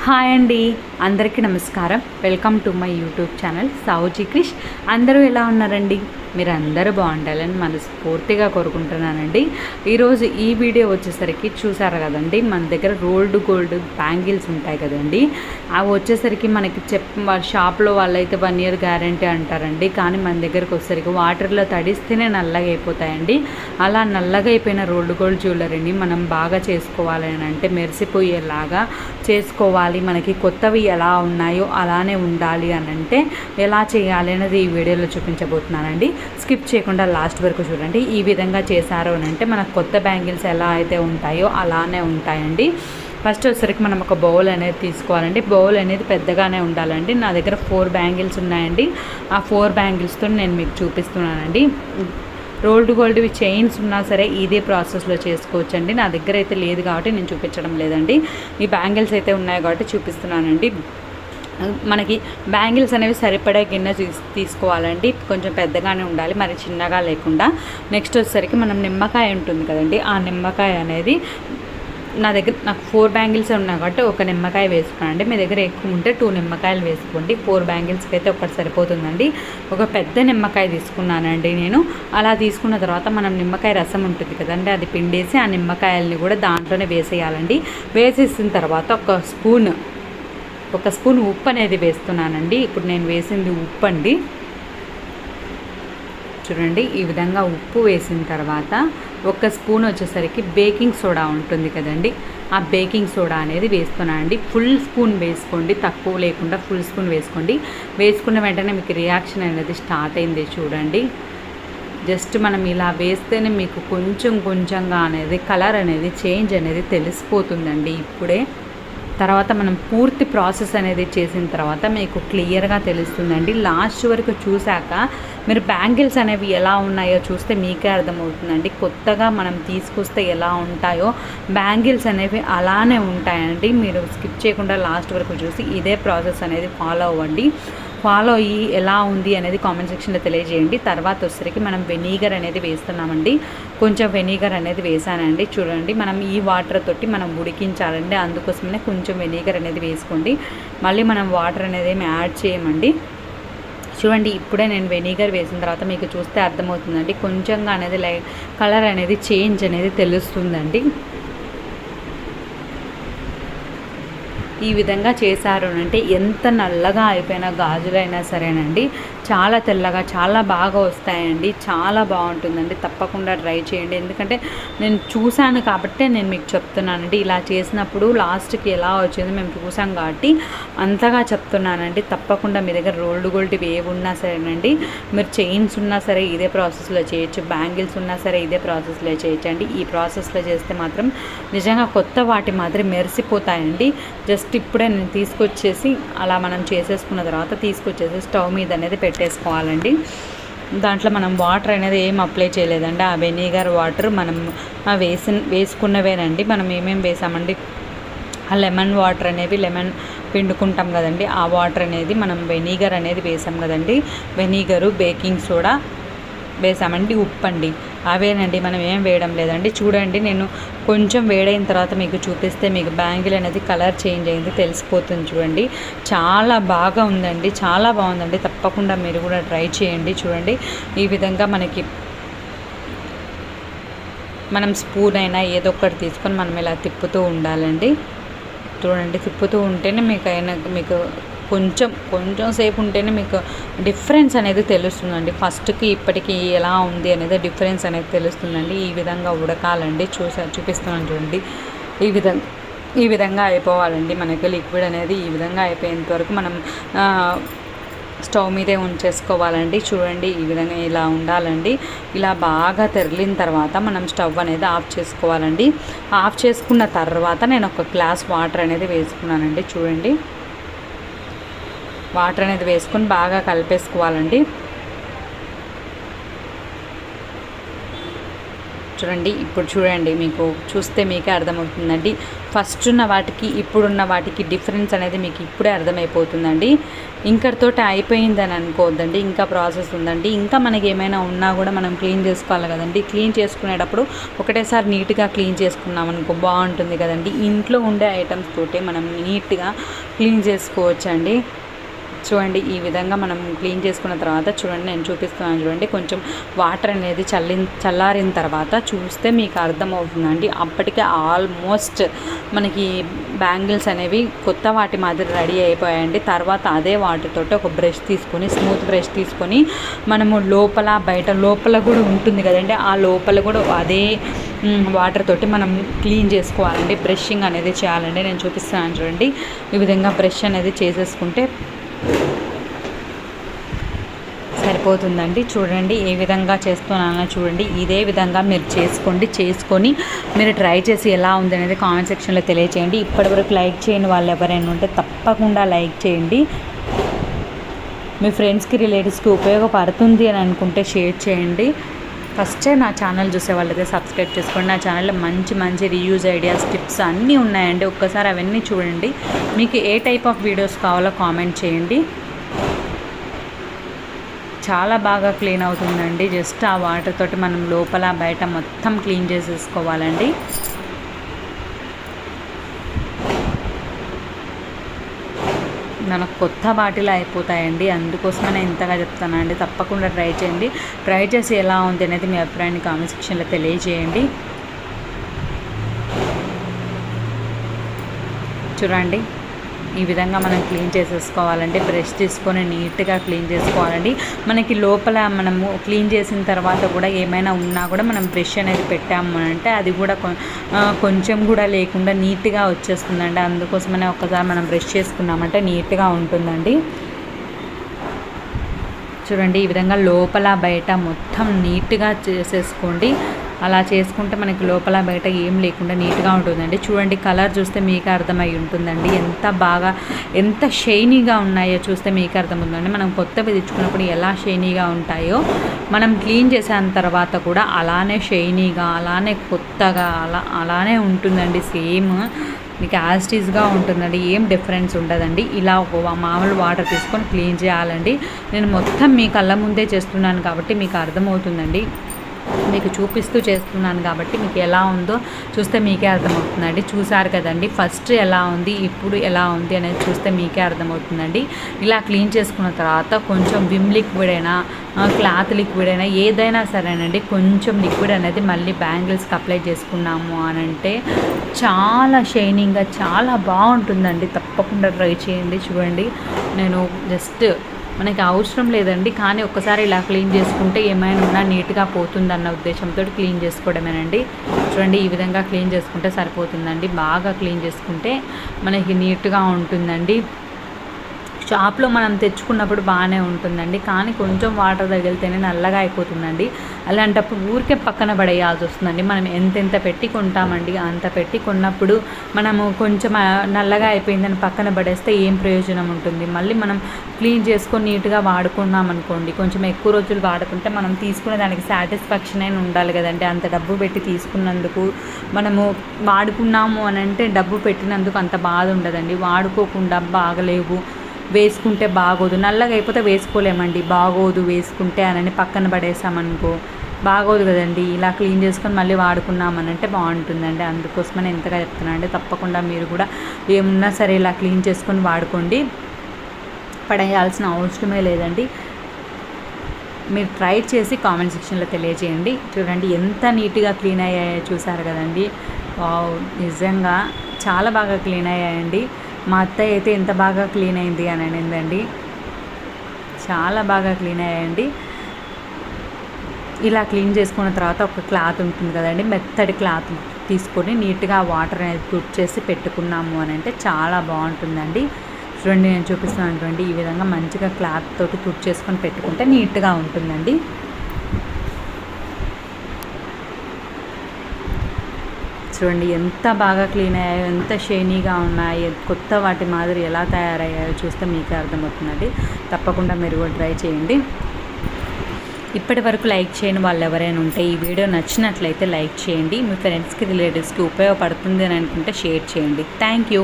Hi అండి, అందరికీ నమస్కారం. Welcome to my YouTube channel Savuji Krish. అందరూ ఎలా ఉన్నారండి? మీరు అందరూ బాగుండాలని మనస్ఫూర్తిగా కోరుకుంటున్నానండి. ఈరోజు ఈ వీడియో వచ్చేసరికి చూసారు కదండి, మన దగ్గర రోల్డ్ గోల్డ్ బ్యాంగిల్స్ ఉంటాయి కదండి. అవి వచ్చేసరికి మనకి షాప్లో వాళ్ళైతే 1 year గ్యారంటీ అంటారండి. కానీ మన దగ్గరకు వచ్చేసరికి వాటర్లో తడిస్తేనే నల్లగా అయిపోతాయండి. అలా నల్లగా అయిపోయిన రోల్డ్ గోల్డ్ జ్యువెలరీని మనం బాగా చేసుకోవాలని అంటే మెరిసిపోయేలాగా చేసుకోవాలి, మనకి కొత్తవి ఎలా ఉన్నాయో అలానే ఉండాలి అని అంటే ఎలా చేయాలి అనేది ఈ వీడియోలో చూపించబోతున్నానండి. స్కిప్ చేయకుండా లాస్ట్ వరకు చూడండి. ఈ విధంగా చేశారు అని అంటే మనకు కొత్త బ్యాంగిల్స్ ఎలా అయితే ఉంటాయో అలానే ఉంటాయండి. ఫస్ట్ వచ్చేసరికి మనం ఒక బౌల్ అనేది తీసుకోవాలండి. బౌల్ అనేది పెద్దగానే ఉండాలండి. నా దగ్గర 4 బ్యాంగిల్స్ ఉన్నాయండి. ఆ 4 బ్యాంగిల్స్తో నేను మీకు చూపిస్తున్నానండి. రోల్డ్ గోల్డ్వి చైన్స్ ఉన్నా సరే ఇదే ప్రాసెస్లో చేసుకోవచ్చండి. నా దగ్గర అయితే లేదు కాబట్టి నేను చూపించడం లేదండి. ఈ బ్యాంగిల్స్ అయితే ఉన్నాయి కాబట్టి చూపిస్తున్నానండి. మనకి బ్యాంగిల్స్ అనేవి సరిపడే గిన్నె తీసుకోవాలండి. కొంచెం పెద్దగానే ఉండాలి, మరి చిన్నగా లేకుండా. నెక్స్ట్ వచ్చేసరికి మనం నిమ్మకాయ ఉంటుంది కదండి, ఆ నిమ్మకాయ అనేది నాకు 4 బ్యాంగిల్స్ ఉన్నాయి కాబట్టి ఒక నిమ్మకాయ వేసుకున్నానండి. మీ దగ్గర ఎక్కువ ఉంటే 2 నిమ్మకాయలు వేసుకోండి. 4 బ్యాంగిల్స్కి అయితే ఒకటి సరిపోతుందండి. ఒక పెద్ద నిమ్మకాయ తీసుకున్నానండి నేను. అలా తీసుకున్న తర్వాత మనం నిమ్మకాయ రసం ఉంటుంది కదండి, అది పిండేసి ఆ నిమ్మకాయలని కూడా దాంట్లోనే వేసేయాలండి. వేసేసిన తర్వాత ఒక స్పూన్ ఉప్పు అనేది వేస్తున్నానండి. ఇప్పుడు నేను వేసింది ఉప్పు అండి. చూడండి, ఈ విధంగా ఉప్పు వేసిన తర్వాత 1 స్పూన్ వచ్చేసరికి బేకింగ్ సోడా ఉంటుంది కదండి, ఆ బేకింగ్ సోడా అనేది వేస్తున్నానండి. ఫుల్ స్పూన్ వేసుకోండి, తక్కువ లేకుండా ఫుల్ స్పూన్ వేసుకోండి. వేసుకున్న వెంటనే మీకు రియాక్షన్ అనేది స్టార్ట్ అయింది చూడండి. జస్ట్ మనం ఇలా వేస్తేనే మీకు కొంచెంగా అనేది కలర్ అనేది చేంజ్ అనేది తెలిసిపోతుందండి ఇప్పుడే. తర్వాత మనం పూర్తి ప్రాసెస్ అనేది చేసిన తర్వాత మీకు క్లియర్గా తెలుస్తుందండి. లాస్ట్ వరకు చూశాక మీరు బ్యాంగిల్స్ అనేవి ఎలా ఉన్నాయో చూస్తే మీకే అర్థమవుతుందండి. కొత్తగా మనం తీసుకొస్తే ఎలా ఉంటాయో బ్యాంగిల్స్ అనేవి అలానే ఉంటాయండి. మీరు స్కిప్ చేయకుండా లాస్ట్ వరకు చూసి ఇదే ప్రాసెస్ అనేది ఫాలో అవ్వండి. ఫాలో అయ్యి ఎలా ఉంది అనేది కామెంట్ సెక్షన్లో తెలియజేయండి. తర్వాత వచ్చేసరికి మనం వెనిగర్ అనేది వేస్తున్నామండి. కొంచెం వెనిగర్ అనేది వేసానండి. చూడండి, మనం ఈ వాటర్ తోటి మనం ఉడికించాలండి. అందుకోసమనే కొంచెం వెనిగర్ అనేది వేసుకోండి. మళ్ళీ మనం వాటర్ అనేది ఏమి యాడ్ చేయమండి. చూడండి, ఇప్పుడే నేను వెనిగర్ వేసిన తర్వాత మీకు చూస్తే అర్థమవుతుందండి. కొంచెంగా అనేది కలర్ అనేది చేంజ్ అనేది తెలుస్తుందండి. ఈ విధంగా చేశారు అంటే ఎంత నల్లగా అయిపోయిన గాజులైనా సరేనండి చాలా తెల్లగా చాలా బాగా వస్తాయండి. చాలా బాగుంటుందండి. తప్పకుండా ట్రై చేయండి. ఎందుకంటే నేను చూశాను కాబట్టి నేను మీకు చెప్తున్నానండి. ఇలా చేసినప్పుడు లాస్ట్కి ఎలా వచ్చింది మేము చూసాం కాబట్టి అంతగా చెప్తున్నానండి. తప్పకుండా మీ దగ్గర రోల్డ్ గోల్డ్ ఏవి ఉన్నా సరేనండి, మీరు చైన్స్ ఉన్నా సరే ఇదే ప్రాసెస్లో చేయొచ్చు, బ్యాంగిల్స్ ఉన్నా సరే ఇదే ప్రాసెస్లో చేయొచ్చండి. ఈ ప్రాసెస్లో చేస్తే మాత్రం నిజంగా కొత్త వాటి మాదిరి మెరిసిపోతాయండి. జస్ట్ ఇప్పుడే నేను తీసుకొచ్చేసి అలా మనం చేసేసుకున్న తర్వాత తీసుకొచ్చేసి స్టవ్ మీద అనేది పెట్టేసుకోవాలండి. దాంట్లో మనం వాటర్ అనేది ఏం అప్లై చేయలేదండి. ఆ వెనిగర్ వాటర్ మనం వేసుకున్నవేనండి. మనం ఏమేమి వేసామండి, ఆ లెమన్ వాటర్ అనేవి లెమన్ పిండుకుంటాం కదండి, ఆ వాటర్ అనేది మనం వెనిగర్ అనేది వేసాం కదండి. వెనిగరు, బేకింగ్ సోడా వేసామండి, ఉప్పు అండి, అవేనండి. మనం ఏం వేయడం లేదండి. చూడండి, నేను కొంచెం వేడైన తర్వాత మీకు చూపిస్తే మీకు బ్యాంగిల్ అనేది కలర్ చేంజ్ అయింది తెలిసిపోతుంది. చూడండి, చాలా బాగా ఉందండి, చాలా బాగుందండి. తప్పకుండా మీరు కూడా ట్రై చేయండి. చూడండి, ఈ విధంగా మనం స్పూన్ అయినా ఏదో ఒకటి తీసుకొని మనం ఇలా తిప్పుతూ ఉండాలండి. చూడండి, తిప్పుతూ ఉంటేనే మీకు కొంచెం సేపు ఉంటేనే మీకు డిఫరెన్స్ అనేది తెలుస్తుందండి. ఫస్ట్కి ఇప్పటికి ఎలా ఉంది అనేది డిఫరెన్స్ అనేది తెలుస్తుందండి. ఈ విధంగా ఉడకాలండి. చూపిస్తున్నాను చూడండి. ఈ విధంగా అయిపోవాలండి. మనకి లిక్విడ్ అనేది ఈ విధంగా అయిపోయేంత వరకు మనం స్టవ్ మీదే ఉంచేసుకోవాలండి. చూడండి, ఈ విధంగా ఇలా ఉండాలండి. ఇలా బాగా తెరిలిన తర్వాత మనం స్టవ్ అనేది ఆఫ్ చేసుకోవాలండి. ఆఫ్ చేసుకున్న తర్వాత నేను ఒక గ్లాస్ వాటర్ అనేది వేసుకున్నానండి. చూడండి, వాటర్ అనేది వేసుకొని బాగా కలిపేసుకోవాలండి. చూడండి. ఇప్పుడు చూడండి, మీకు చూస్తే మీకే అర్థమవుతుందండి. ఫస్ట్ ఉన్న వాటికి ఇప్పుడున్న వాటికి డిఫరెన్స్ అనేది మీకు ఇప్పుడే అర్థమైపోతుందండి. ఇంకటితోటి అయిపోయిందని అనుకోవద్దండి, ఇంకా ప్రాసెస్ ఉందండి. ఇంకా మనకి ఏమైనా ఉన్నా కూడా మనం క్లీన్ చేసుకోవాలి కదండి. క్లీన్ చేసుకునేటప్పుడు ఒకటేసారి నీట్గా క్లీన్ చేసుకున్నాం అనుకో బాగుంటుంది కదండి. ఇంట్లో ఉండే ఐటమ్స్ తోటే మనం నీట్గా క్లీన్ చేసుకోవచ్చండి. చూడండి, ఈ విధంగా మనం క్లీన్ చేసుకున్న తర్వాత చూడండి, నేను చూపిస్తున్నాను చూడండి. కొంచెం వాటర్ అనేది చల్లారిన తర్వాత చూస్తే మీకు అర్థమవుతుందండి. అప్పటికే ఆల్మోస్ట్ మనకి బ్యాంగిల్స్ అనేవి కొత్త వాటి మాదిరి రెడీ అయిపోయాయండి. తర్వాత అదే వాటితో ఒక బ్రష్ తీసుకొని, స్మూత్ బ్రష్ తీసుకొని మనము లోపల కూడా ఉంటుంది కదండి, ఆ లోపల కూడా అదే వాటర్ తోటి మనం క్లీన్ చేసుకోవాలండి. బ్రషింగ్ అనేది చేయాలండి. నేను చూపిస్తున్నాను చూడండి. ఈ విధంగా బ్రష్ అనేది చేసేసుకుంటే సరిపోతుందండి. చూడండి ఏ విధంగా చేస్తున్నానో చూడండి. ఇదే విధంగా మీరు చేసుకొని మీరు ట్రై చేసి ఎలా ఉంది అనేది కామెంట్ సెక్షన్లో తెలియచేయండి. ఇప్పటివరకు లైక్ చేయని వాళ్ళు ఎవరైనా ఉంటే తప్పకుండా లైక్ చేయండి. మీ ఫ్రెండ్స్కి రిలేటివ్స్కి ఉపయోగపడుతుంది అని అనుకుంటే షేర్ చేయండి. ఫస్టే నా ఛానల్ చూసే వాళ్ళైతే సబ్స్క్రైబ్ చేసుకోండి. నా ఛానల్లో మంచి రివ్యూస్, ఐడియాస్, టిప్స్ అన్నీ ఉన్నాయండి. ఒక్కసారి అవన్నీ చూడండి. మీకు ఏ టైప్ ఆఫ్ వీడియోస్ కావాలో కామెంట్ చేయండి. చాలా బాగా క్లీన్ అవుతుందండి. జస్ట్ ఆ వాటర్ తోటి మనం లోపల బయట మొత్తం క్లీన్ చేసేసుకోవాలండి. మనకు కొత్త బాటిల్ అయిపోతాయండి. అందుకోసమే నేను ఇంతగా చెప్తానండి. తప్పకుండా ట్రై చేయండి. ట్రై చేసి ఎలా ఉంది అనేది మీ అభిప్రాయాన్ని కామెంట్ సెక్షన్లో తెలియజేయండి. చూడండి, ఈ విధంగా మనం క్లీన్ చేసేసుకోవాలండి. బ్రష్ తీసుకొని నీట్గా క్లీన్ చేసుకోవాలండి. మనకి లోపల మనము క్లీన్ చేసిన తర్వాత కూడా ఏమైనా ఉన్నా కూడా మనం బ్రష్ అనేది పెట్టాము అంటే అది కూడా కొంచెం కూడా లేకుండా నీట్గా వచ్చేస్తుందండి. అందుకోసమనే ఒక్కసారి మనం బ్రష్ చేసుకున్నామంటే నీట్గా ఉంటుందండి. చూడండి, ఈ విధంగా లోపల బయట మొత్తం నీట్గా చేసేసుకోండి. అలా చేసుకుంటే మనకి లోపల బయట ఏం లేకుండా నీట్గా ఉంటుందండి. చూడండి, కలర్ చూస్తే మీకు అర్థమై ఉంటుందండి. ఎంత షైనీగా ఉన్నాయో చూస్తే మీకు అర్థమవుతుందండి. మనం కొత్తవి తెచ్చుకున్నప్పుడు ఎలా షైనీగా ఉంటాయో మనం క్లీన్ చేసిన తర్వాత కూడా అలానే షైనీగా, అలానే కొత్తగా అలానే ఉంటుందండి. సేమ్ మీకు యాస్టీస్గా ఉంటుందండి. ఏం డిఫరెన్స్ ఉండదండి. ఇలా మామూలు వాటర్ తీసుకొని క్లీన్ చేయాలండి. నేను మొత్తం మీ కళ్ళ ముందే చేస్తున్నాను కాబట్టి మీకు అర్థమవుతుందండి. మీకు చూపిస్తూ చేస్తున్నాను కాబట్టి మీకు ఎలా ఉందో చూస్తే మీకే అర్థమవుతుందండి. చూసారు కదండి, ఫస్ట్ ఎలా ఉంది, ఇప్పుడు ఎలా ఉంది అనేది చూస్తే మీకే అర్థమవుతుందండి. ఇలా క్లీన్ చేసుకున్న తర్వాత కొంచెం విమ్ లిక్విడ్ అయినా, క్లాత్ లిక్విడ్ అయినా ఏదైనా సరేనండి, కొంచెం లిక్విడ్ అనేది మళ్ళీ బ్యాంగిల్స్కి అప్లై చేసుకున్నాము అని అంటే చాలా షైనింగ్గా చాలా బాగుంటుందండి. తప్పకుండా ట్రై చేయండి. చూడండి, నేను జస్ట్ మనకి అవసరం లేదండి, కానీ ఒక్కసారి ఇలా క్లీన్ చేసుకుంటే ఏమైనా ఉన్నా నీట్గా పోతుందన్న ఉద్దేశంతో క్లీన్ చేసుకోవడమేనండి. చూడండి, ఈ విధంగా క్లీన్ చేసుకుంటే సరిపోతుందండి. బాగా క్లీన్ చేసుకుంటే మనకి నీట్గా ఉంటుందండి. షాప్లో మనం తెచ్చుకున్నప్పుడు బాగానే ఉంటుందండి, కానీ కొంచెం వాటర్ తగిలితేనే నల్లగా అయిపోతుందండి. అలాంటప్పుడు ఊరికే పక్కన పడేయాల్సి వస్తుందండి. మనం ఎంతెంత పెట్టి కొంటామండి, అంత పెట్టి కొన్నప్పుడు మనము కొంచెం నల్లగా అయిపోయిందని పక్కన పడేస్తే ఏం ప్రయోజనం ఉంటుంది. మళ్ళీ మనం క్లీన్ చేసుకొని నీట్గా వాడుకున్నాం అనుకోండి, కొంచెం ఎక్కువ రోజులు వాడుకుంటే మనం తీసుకునే దానికి సాటిస్ఫాక్షన్ అయినా ఉండాలి కదండి. అంత డబ్బు పెట్టి తీసుకున్నందుకు మనము వాడుకున్నాము అని అంటే డబ్బు పెట్టినందుకు అంత బాధ ఉండదండి. వాడుకోకుండా బాగలేవు, వేసుకుంటే బాగోదు, నల్లగా అయిపోతే వేసుకోలేమండి, బాగోదు వేసుకుంటే అని పక్కన పడేసామనుకో బాగోదు కదండి. ఇలా క్లీన్ చేసుకొని మళ్ళీ వాడుకున్నామనంటే బాగుంటుందండి. అందుకోసమని ఎంతగా చెప్తున్నానండి. తప్పకుండా మీరు కూడా ఏమున్నా సరే ఇలా క్లీన్ చేసుకొని వాడుకోండి. పడేయాల్సిన అవసరమే లేదండి. మీరు ట్రై చేసి కామెంట్ సెక్షన్లో తెలియజేయండి. చూడండి, ఎంత నీట్గా క్లీన్ అయ్యాయో చూసారు కదండి. నిజంగా చాలా బాగా క్లీన్ అయ్యాయండి. మా అత్తయ్య అయితే ఎంత బాగా క్లీన్ అయింది అని అనిందండి. చాలా బాగా క్లీన్ అయ్యాయండి. ఇలా క్లీన్ చేసుకున్న తర్వాత ఒక క్లాత్ ఉంటుంది కదండి, మెత్తటి క్లాత్ తీసుకొని నీట్గా వాటర్ అనేది తుడిచేసి పెట్టుకున్నాము అని అంటే చాలా బాగుంటుందండి. చూడండి, నేను చూపిస్తున్నాను చూడండి. ఈ విధంగా మంచిగా క్లాత్ తోటి తుడిచేసుకొని పెట్టుకుంటే నీట్గా ఉంటుందండి. చూడండి, ఎంత బాగా క్లీన్ అయ్యాయో, ఎంత షైనీగా ఉన్నాయి, కొత్త వాటి మాదిరి ఎలా తయారయ్యాయో చూస్తే మీకే అర్థమవుతుందండి. తప్పకుండా మీరు కూడా ట్రై చేయండి. ఇప్పటి వరకు లైక్ చేయని వాళ్ళు ఎవరైనా ఉంటే ఈ వీడియో నచ్చినట్లయితే లైక్ చేయండి. మీ ఫ్రెండ్స్కి రిలేటివ్స్కి ఉపయోగపడుతుంది అని అనుకుంటే షేర్ చేయండి. Thank you.